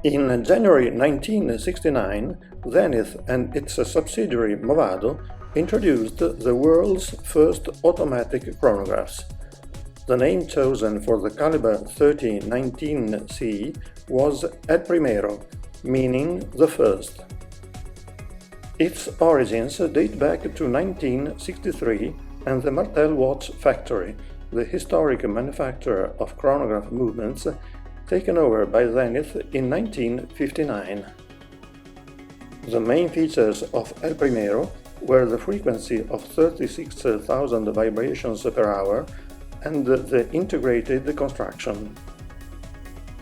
In January 1969, Zenith and its subsidiary Movado introduced the world's first automatic chronographs. The name chosen for the caliber 3019C was El Primero, meaning the first. Its origins date back to 1963 and the Martel Watch factory, the historic manufacturer of chronograph movements, taken over by Zenith in 1959. The main features of El Primero were the frequency of 36,000 vibrations per hour and the integrated construction.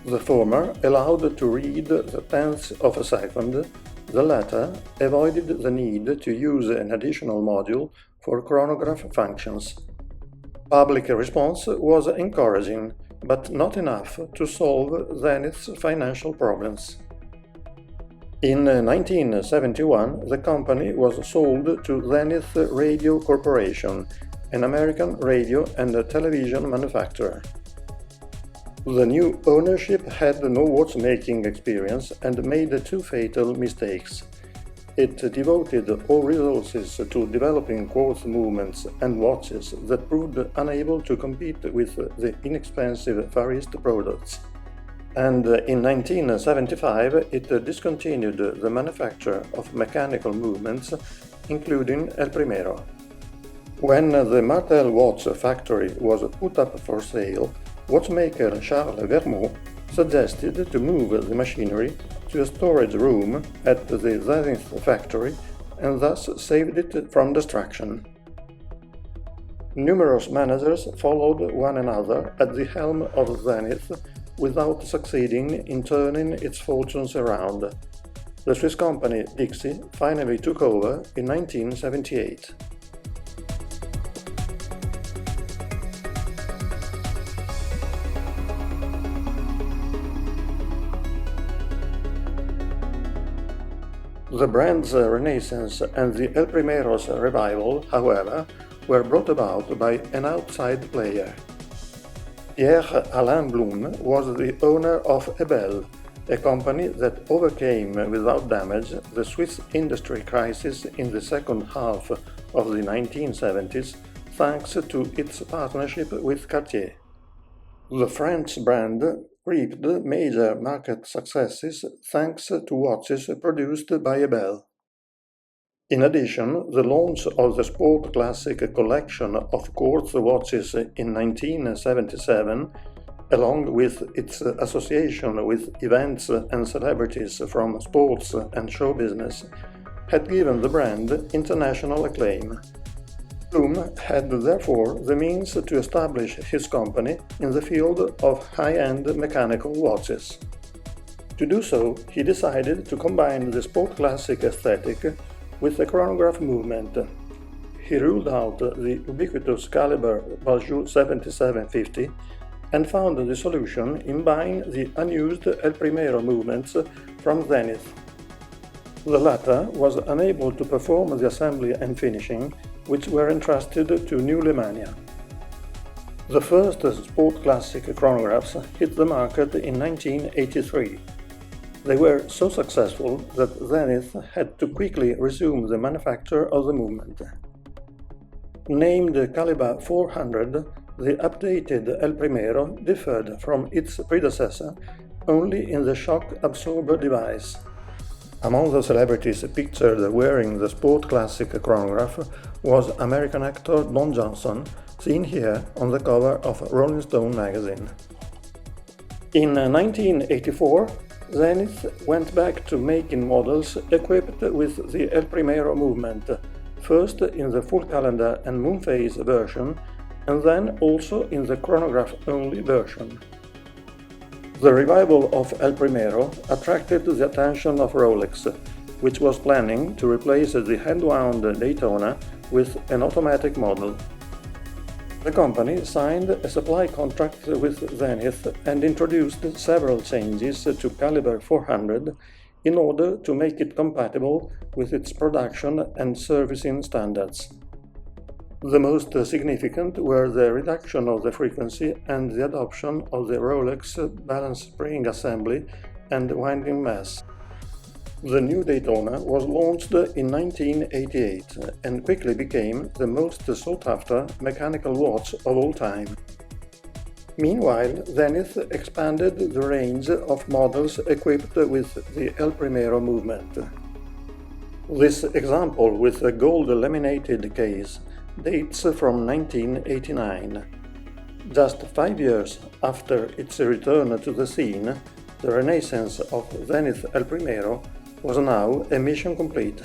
The former allowed to read the tenths of a second, the latter avoided the need to use an additional module for chronograph functions. Public response was encouraging, but not enough to solve Zenith's financial problems. In 1971, the company was sold to Zenith Radio Corporation, an American radio and television manufacturer. The new ownership had no watchmaking experience and made two fatal mistakes. It devoted all resources to developing quartz movements and watches that proved unable to compete with the inexpensive Far East products. And in 1975 it discontinued the manufacture of mechanical movements, including El Primero. When the Martel Watch factory was put up for sale, watchmaker Charles Vermont suggested to move the machinery to a storage room at the Zenith factory and thus saved it from destruction. Numerous managers followed one another at the helm of Zenith without succeeding in turning its fortunes around. The Swiss company Dixie finally took over in 1978. The brand's renaissance and the El Primero's revival, however, were brought about by an outside player. Pierre-Alain Blum was the owner of Ebel, a company that overcame without damage the Swiss industry crisis in the second half of the 1970s thanks to its partnership with Cartier. The French brand reaped major market successes thanks to watches produced by Ebel. In addition, the launch of the Sport Classic collection of quartz watches in 1977, along with its association with events and celebrities from sports and show business, had given the brand international acclaim. Blum had therefore the means to establish his company in the field of high-end mechanical watches. To do so, he decided to combine the sport classic aesthetic with the chronograph movement. He ruled out the ubiquitous caliber Valjoux 7750 and found the solution in buying the unused El Primero movements from Zenith. The latter was unable to perform the assembly and finishing, which were entrusted to New Lemania. The first sport classic chronographs hit the market in 1983. They were so successful that Zenith had to quickly resume the manufacture of the movement. Named Caliber 400, the updated El Primero differed from its predecessor only in the shock absorber device. Among the celebrities pictured wearing the sport classic chronograph was American actor Don Johnson, seen here on the cover of Rolling Stone magazine. In 1984, Zenith went back to making models equipped with the El Primero movement, first in the full calendar and moon phase version, and then also in the chronograph-only version. The revival of El Primero attracted the attention of Rolex, which was planning to replace the hand-wound Daytona with an automatic model. The company signed a supply contract with Zenith and introduced several changes to Caliber 400 in order to make it compatible with its production and servicing standards. The most significant were the reduction of the frequency and the adoption of the Rolex balance spring assembly and winding mass. The new Daytona was launched in 1988 and quickly became the most sought-after mechanical watch of all time. Meanwhile, Zenith expanded the range of models equipped with the El Primero movement. This example with a gold laminated case dates from 1989. Just 5 years after its return to the scene, the renaissance of Zenith El Primero was now a mission complete.